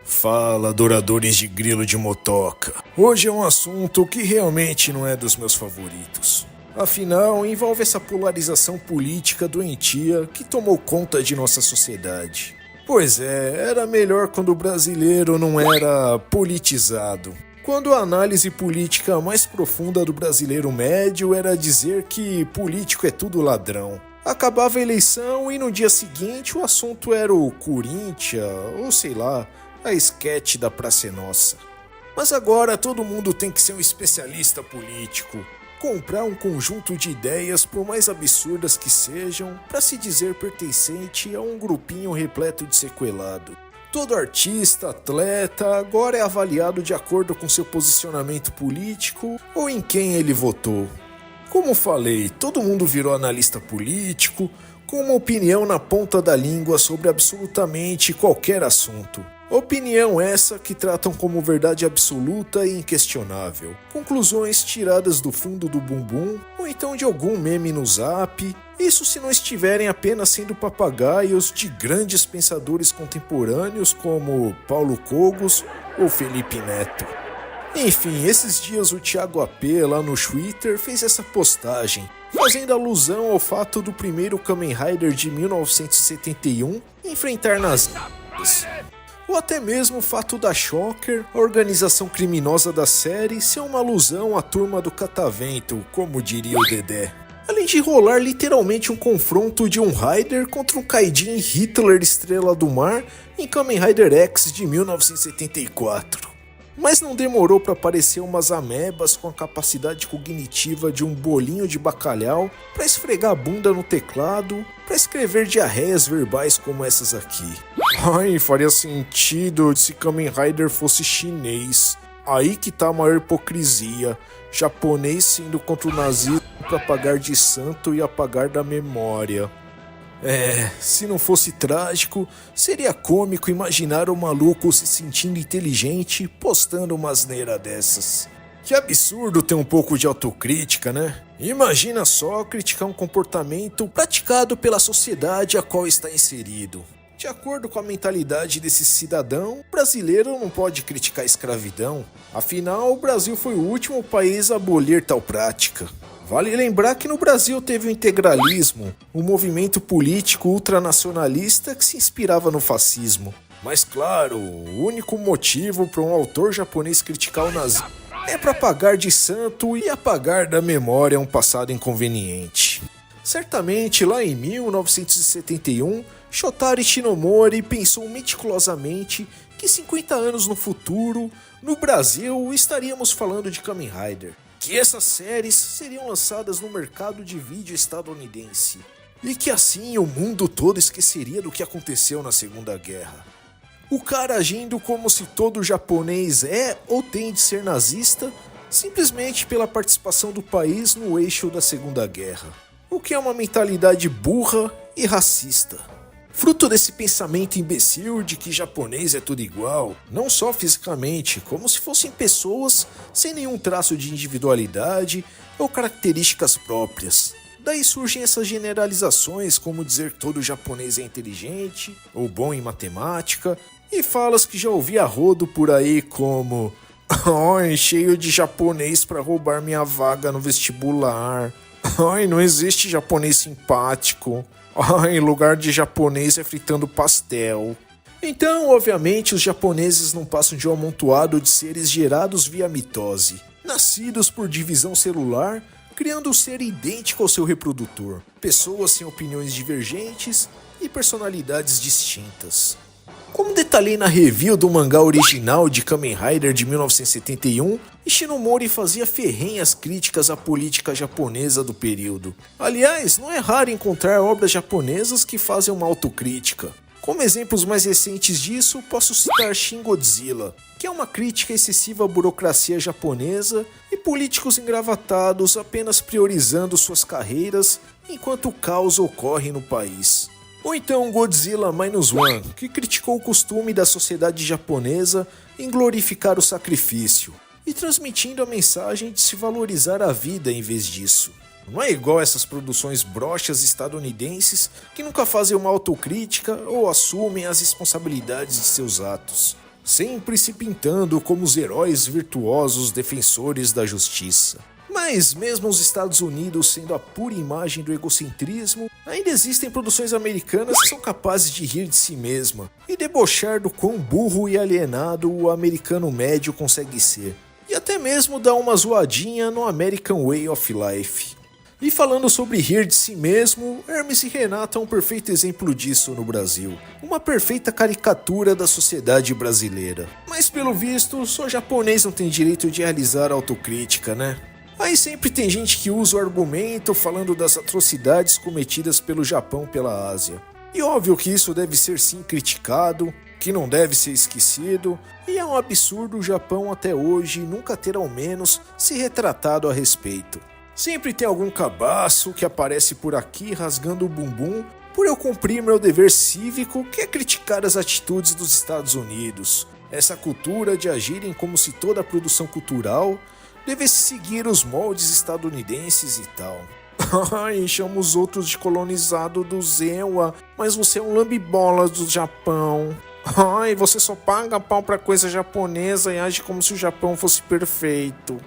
Fala, adoradores de grilo de motoca. Hoje é um assunto que realmente não é dos meus favoritos. Afinal, envolve essa polarização política doentia que tomou conta de nossa sociedade. Pois é, era melhor quando o brasileiro não era politizado. Quando a análise política mais profunda do brasileiro médio era dizer que político é tudo ladrão. Acabava a eleição e no dia seguinte o assunto era o Corinthians, ou sei lá, a esquete da Praça é Nossa. Mas agora todo mundo tem que ser um especialista político, comprar um conjunto de ideias, por mais absurdas que sejam, para se dizer pertencente a um grupinho repleto de sequelado. Todo artista, atleta, agora é avaliado de acordo com seu posicionamento político ou em quem ele votou. Como falei, todo mundo virou analista político, com uma opinião na ponta da língua sobre absolutamente qualquer assunto. Opinião essa que tratam como verdade absoluta e inquestionável. Conclusões tiradas do fundo do bumbum ou então de algum meme no Zap. Isso se não estiverem apenas sendo papagaios de grandes pensadores contemporâneos como Paulo Cogos ou Felipe Neto. Enfim, esses dias o Thiago AP lá no Twitter fez essa postagem, fazendo alusão ao fato do primeiro Kamen Rider de 1971 enfrentar nazistas. Ou até mesmo o fato da Shocker, a organização criminosa da série, ser uma alusão à turma do Catavento, como diria o Dedé. Além de rolar literalmente um confronto de um Rider contra um Kaijin Hitler Estrela do Mar em Kamen Rider X de 1974. Mas não demorou para aparecer umas amebas com a capacidade cognitiva de um bolinho de bacalhau para esfregar a bunda no teclado, para escrever diarreias verbais como essas aqui. Ai, faria sentido se Kamen Rider fosse chinês. Aí que tá a maior hipocrisia. Japonês sendo contra o nazismo para pagar de santo e apagar da memória. Se não fosse trágico, seria cômico imaginar o maluco se sentindo inteligente postando uma asneira dessas. Que absurdo ter um pouco de autocrítica, né? Imagina só criticar um comportamento praticado pela sociedade a qual está inserido. De acordo com a mentalidade desse cidadão, o brasileiro não pode criticar a escravidão. Afinal, o Brasil foi o último país a abolir tal prática. Vale lembrar que no Brasil teve o integralismo, um movimento político ultranacionalista que se inspirava no fascismo. Mas claro, o único motivo para um autor japonês criticar o nazismo é para apagar de santo e apagar da memória um passado inconveniente. Certamente, lá em 1971, Shotaro Shinomori pensou meticulosamente que 50 anos no futuro, no Brasil, estaríamos falando de Kamen Rider. Que essas séries seriam lançadas no mercado de vídeo estadunidense. E que assim o mundo todo esqueceria do que aconteceu na Segunda Guerra. O cara agindo como se todo japonês é ou tem de ser nazista, simplesmente pela participação do país no eixo da Segunda Guerra. O que é uma mentalidade burra e racista. Fruto desse pensamento imbecil de que japonês é tudo igual, não só fisicamente, como se fossem pessoas sem nenhum traço de individualidade ou características próprias. Daí surgem essas generalizações como dizer que todo japonês é inteligente ou bom em matemática, e falas que já ouvi a rodo por aí como "Ai, cheio de japonês para roubar minha vaga no vestibular. Ai, não existe japonês simpático. Ai, lugar de japonês é fritando pastel." Então, obviamente, os japoneses não passam de um amontoado de seres gerados via mitose, nascidos por divisão celular, criando um ser idêntico ao seu reprodutor, pessoas sem opiniões divergentes e personalidades distintas. Como detalhei na review do mangá original de Kamen Rider de 1971, Ishinomori fazia ferrenhas críticas à política japonesa do período. Aliás, não é raro encontrar obras japonesas que fazem uma autocrítica. Como exemplos mais recentes disso, posso citar Shin Godzilla, que é uma crítica excessiva à burocracia japonesa e políticos engravatados apenas priorizando suas carreiras enquanto o caos ocorre no país. Ou então Godzilla Minus One, que criticou o costume da sociedade japonesa em glorificar o sacrifício, e transmitindo a mensagem de se valorizar a vida em vez disso. Não é igual essas produções broxas estadunidenses que nunca fazem uma autocrítica ou assumem as responsabilidades de seus atos. sempre se pintando como os heróis virtuosos defensores da justiça. Mas mesmo os Estados Unidos sendo a pura imagem do egocentrismo, ainda existem produções americanas que são capazes de rir de si mesma e debochar do quão burro e alienado o americano médio consegue ser. E até mesmo dar uma zoadinha no American Way of Life. E falando sobre rir de si mesmo, Hermes e Renato é um perfeito exemplo disso no Brasil. Uma perfeita caricatura da sociedade brasileira. Mas pelo visto, só japonês não tem direito de realizar autocrítica, né? Aí sempre tem gente que usa o argumento falando das atrocidades cometidas pelo Japão pela Ásia. E óbvio que isso deve ser sim criticado, que não deve ser esquecido, e é um absurdo o Japão até hoje nunca ter ao menos se retratado a respeito. Sempre tem algum cabaço que aparece por aqui rasgando o bumbum por eu cumprir meu dever cívico, que é criticar as atitudes dos Estados Unidos. Essa cultura de agirem como se toda a produção cultural devesse seguir os moldes estadunidenses e tal. Ai, chama os outros de colonizado do Zewa, mas você é um lambibolas do Japão. Ai, você só paga pau pra coisa japonesa e age como se o Japão fosse perfeito.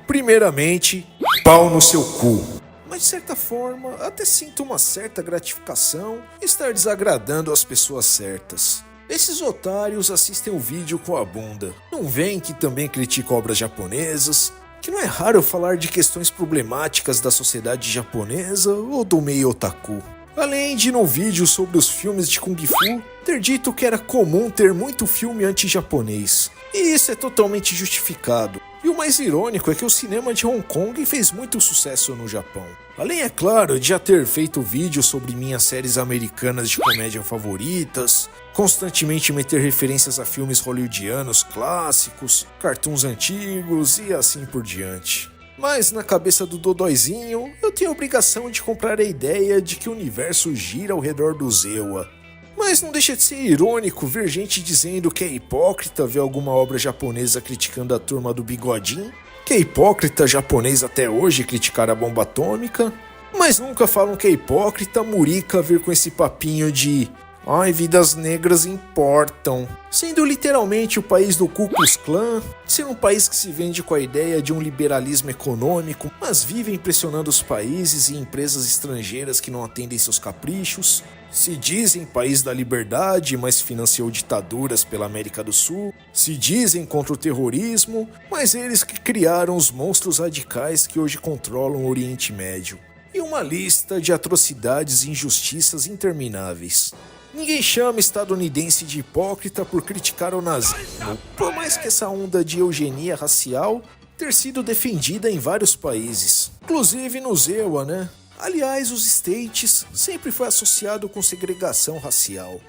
Primeiramente, pau no seu cu. Mas de certa forma, até sinto uma certa gratificação estar desagradando as pessoas certas. Esses otários assistem o vídeo com a bunda. Não veem que também critico obras japonesas, que não é raro falar de questões problemáticas da sociedade japonesa ou do meio otaku. Além de no vídeo sobre os filmes de Kung Fu, ter dito que era comum ter muito filme anti-japonês. E isso é totalmente justificado. E o mais irônico é que o cinema de Hong Kong fez muito sucesso no Japão. Além, é claro, de já ter feito vídeos sobre minhas séries americanas de comédia favoritas, constantemente meter referências a filmes hollywoodianos clássicos, cartoons antigos e assim por diante. Mas na cabeça do Dodóizinho, eu tenho a obrigação de comprar a ideia de que o universo gira ao redor do Zewa. Mas não deixa de ser irônico ver gente dizendo que é hipócrita ver alguma obra japonesa criticando a turma do bigodinho, que é hipócrita japonês até hoje criticar a bomba atômica, mas nunca falam que é hipócrita murica vir com esse papinho de ai, vidas negras importam, sendo literalmente o país do Ku Klux Klan, ser um país que se vende com a ideia de um liberalismo econômico, mas vive impressionando os países e empresas estrangeiras que não atendem seus caprichos, se dizem país da liberdade, mas financiou ditaduras pela América do Sul, se dizem contra o terrorismo, mas eles que criaram os monstros radicais que hoje controlam o Oriente Médio. E uma lista de atrocidades e injustiças intermináveis. Ninguém chama estadunidense de hipócrita por criticar o nazismo, por mais que essa onda de eugenia racial ter sido defendida em vários países, inclusive no Zewa, né? Aliás, os States sempre foi associado com segregação racial.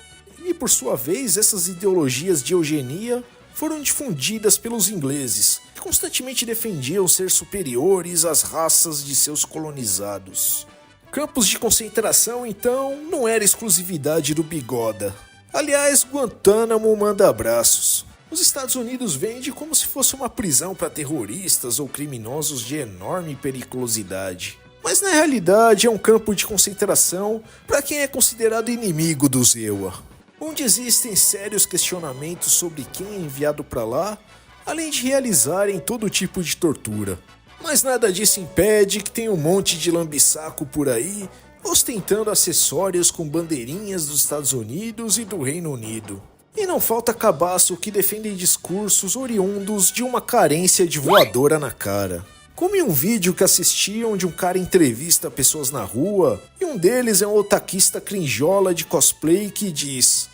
E por sua vez, essas ideologias de eugenia foram difundidas pelos ingleses, que constantemente defendiam ser superiores às raças de seus colonizados. Campos de concentração, então, não era exclusividade do bigoda. Aliás, Guantánamo manda abraços. Os Estados Unidos vende como se fosse uma prisão para terroristas ou criminosos de enorme periculosidade. Mas na realidade é um campo de concentração para quem é considerado inimigo do Zewa, onde existem sérios questionamentos sobre quem é enviado para lá, além de realizarem todo tipo de tortura. Mas nada disso impede que tem um monte de lambisaco por aí, ostentando acessórios com bandeirinhas dos Estados Unidos e do Reino Unido. E não falta cabaço que defendem discursos oriundos de uma carência de voadora na cara. Como em um vídeo que assisti onde um cara entrevista pessoas na rua, e um deles é um otaquista crinjola de cosplay que diz: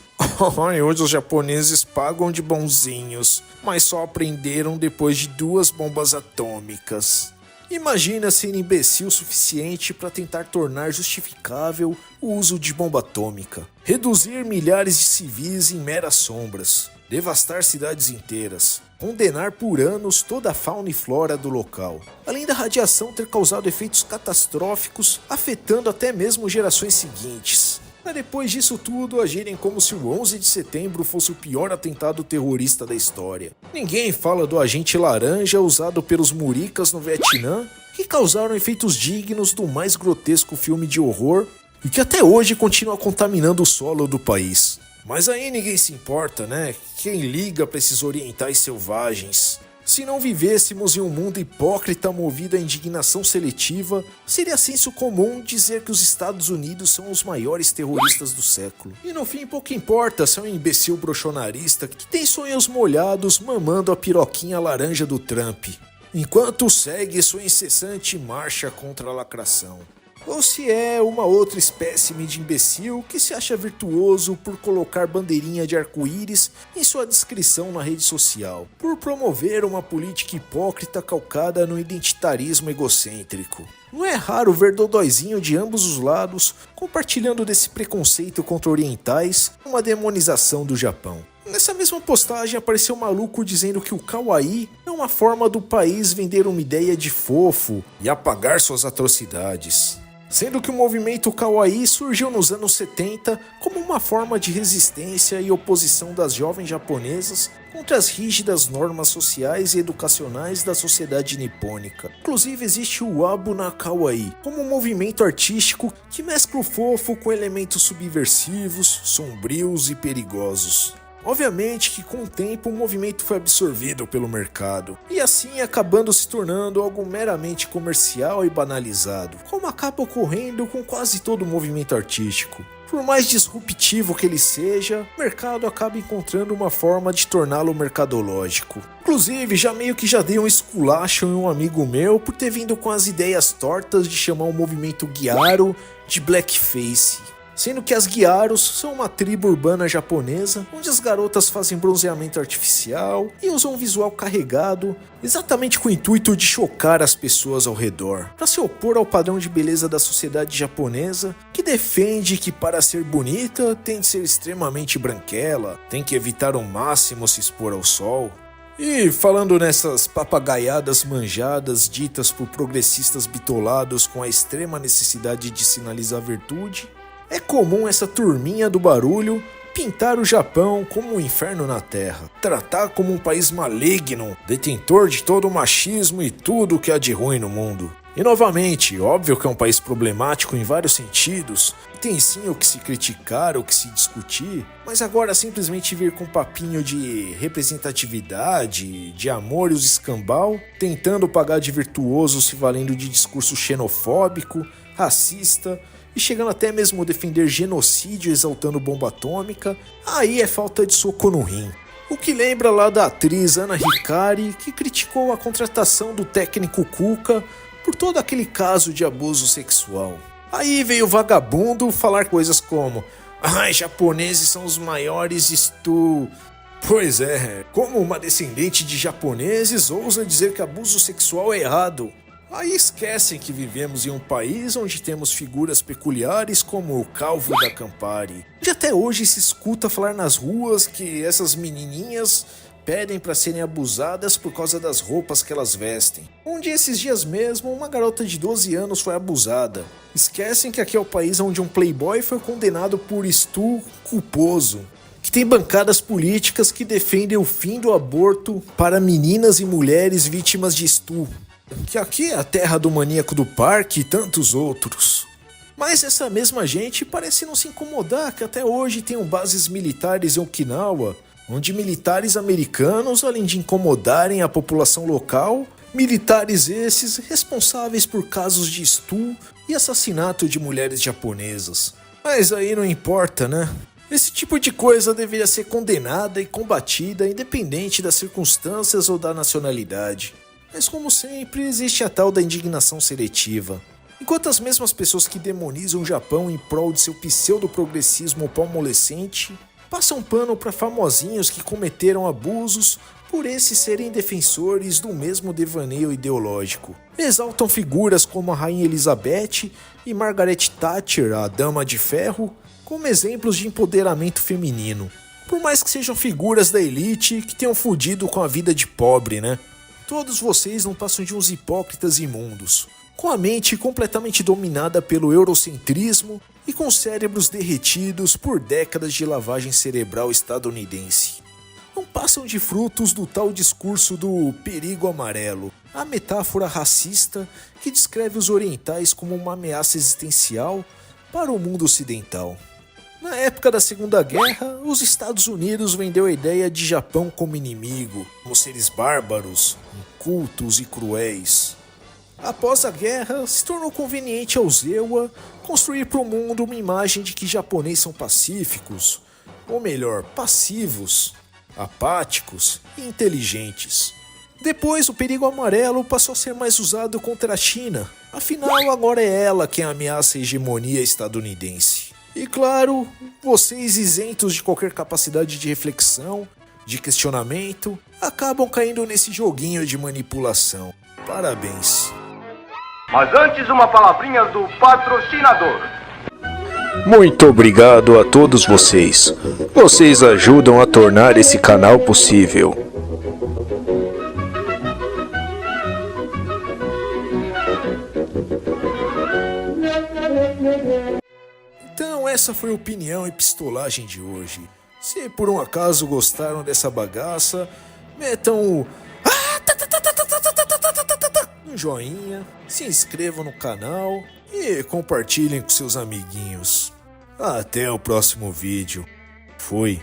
hoje os japoneses pagam de bonzinhos, mas só aprenderam depois de 2 bombas atômicas. Imagina ser imbecil o suficiente para tentar tornar justificável o uso de bomba atômica, reduzir milhares de civis em meras sombras, devastar cidades inteiras, condenar por anos toda a fauna e flora do local, além da radiação ter causado efeitos catastróficos, afetando até mesmo gerações seguintes. Mas depois disso tudo, agirem como se o 11 de setembro fosse o pior atentado terrorista da história. Ninguém fala do agente laranja usado pelos muricas no Vietnã, que causaram efeitos dignos do mais grotesco filme de horror e que até hoje continua contaminando o solo do país. Mas aí ninguém se importa, né? Quem liga pra esses orientais selvagens? Se não vivêssemos em um mundo hipócrita movido à indignação seletiva, seria senso comum dizer que os Estados Unidos são os maiores terroristas do século. E no fim pouco importa se é um imbecil brochonarista que tem sonhos molhados mamando a piroquinha laranja do Trump, enquanto segue sua incessante marcha contra a lacração. Ou se é uma outra espécime de imbecil que se acha virtuoso por colocar bandeirinha de arco-íris em sua descrição na rede social, por promover uma política hipócrita calcada no identitarismo egocêntrico. Não é raro ver dodóizinho de ambos os lados compartilhando desse preconceito contra orientais, uma demonização do Japão. Nessa mesma postagem apareceu um maluco dizendo que o kawaii é uma forma do país vender uma ideia de fofo e apagar suas atrocidades. Sendo que o movimento kawaii surgiu nos anos 70 como uma forma de resistência e oposição das jovens japonesas contra as rígidas normas sociais e educacionais da sociedade nipônica. Inclusive existe o Abuna Kawaii, como um movimento artístico que mescla o fofo com elementos subversivos, sombrios e perigosos. Obviamente que com o tempo o movimento foi absorvido pelo mercado, e assim acabando se tornando algo meramente comercial e banalizado, como acaba ocorrendo com quase todo movimento artístico. Por mais disruptivo que ele seja, o mercado acaba encontrando uma forma de torná-lo mercadológico. Inclusive, já dei um esculacho em um amigo meu por ter vindo com as ideias tortas de chamar o movimento Gyaro de blackface. Sendo que as Gyaros são uma tribo urbana japonesa, onde as garotas fazem bronzeamento artificial e usam um visual carregado, exatamente com o intuito de chocar as pessoas ao redor, para se opor ao padrão de beleza da sociedade japonesa, que defende que para ser bonita tem de ser extremamente branquela, tem que evitar ao máximo se expor ao sol. E falando nessas papagaiadas manjadas ditas por progressistas bitolados com a extrema necessidade de sinalizar virtude, é comum essa turminha do barulho pintar o Japão como um inferno na Terra, tratar como um país maligno, detentor de todo o machismo e tudo o que há de ruim no mundo. E novamente, óbvio que é um país problemático em vários sentidos, tem sim o que se criticar, o que se discutir, mas agora simplesmente vir com um papinho de representatividade, de amor e os escambau, tentando pagar de virtuoso se valendo de discurso xenofóbico, racista, e chegando até mesmo a defender genocídio exaltando bomba atômica, aí é falta de soco no rim. O que lembra lá da atriz Ana Hikari, que criticou a contratação do técnico Cuca por todo aquele caso de abuso sexual. Aí veio o vagabundo falar coisas como: "Ai, japoneses são os maiores Pois é, como uma descendente de japoneses ousa dizer que abuso sexual é errado? Aí esquecem que vivemos em um país onde temos figuras peculiares como o Calvo da Campari, onde até hoje se escuta falar nas ruas que essas menininhas pedem para serem abusadas por causa das roupas que elas vestem. Onde esses dias mesmo uma garota de 12 anos foi abusada. Esquecem que aqui é o país onde um playboy foi condenado por estupro culposo. Que tem bancadas políticas que defendem o fim do aborto para meninas e mulheres vítimas de estupro. Que aqui é a terra do maníaco do parque e tantos outros. Mas essa mesma gente parece não se incomodar que até hoje tem bases militares em Okinawa, onde militares americanos, além de incomodarem a população local, militares esses responsáveis por casos de estupro e assassinato de mulheres japonesas. Mas aí não importa, né? Esse tipo de coisa deveria ser condenada e combatida independente das circunstâncias ou da nacionalidade. Mas como sempre, existe a tal da indignação seletiva. Enquanto as mesmas pessoas que demonizam o Japão em prol de seu pseudo-progressismo palmolescente, passam pano para famosinhos que cometeram abusos por esses serem defensores do mesmo devaneio ideológico. Exaltam figuras como a Rainha Elizabeth e Margaret Thatcher, a Dama de Ferro, como exemplos de empoderamento feminino. Por mais que sejam figuras da elite que tenham fudido com a vida de pobre, né? Todos vocês não passam de uns hipócritas imundos, com a mente completamente dominada pelo eurocentrismo e com cérebros derretidos por décadas de lavagem cerebral estadunidense. Não passam de frutos do tal discurso do perigo amarelo, a metáfora racista que descreve os orientais como uma ameaça existencial para o mundo ocidental. Na época da Segunda Guerra, os Estados Unidos vendeu a ideia de Japão como inimigo, como seres bárbaros, incultos e cruéis. Após a guerra, se tornou conveniente aos Ewa construir para o mundo uma imagem de que japoneses são pacíficos, ou melhor, passivos, apáticos e inteligentes. Depois, o perigo amarelo passou a ser mais usado contra a China, afinal agora é ela quem ameaça a hegemonia estadunidense. E claro, vocês isentos de qualquer capacidade de reflexão, de questionamento, acabam caindo nesse joguinho de manipulação. Parabéns. Mas antes, uma palavrinha do patrocinador. Muito obrigado a todos vocês. Vocês ajudam a tornar esse canal possível. Então essa foi a opinião e pistolagem de hoje. Se por um acaso gostaram dessa bagaça, metam o um joinha, se inscrevam no canal e compartilhem com seus amiguinhos. Até o próximo vídeo. Fui.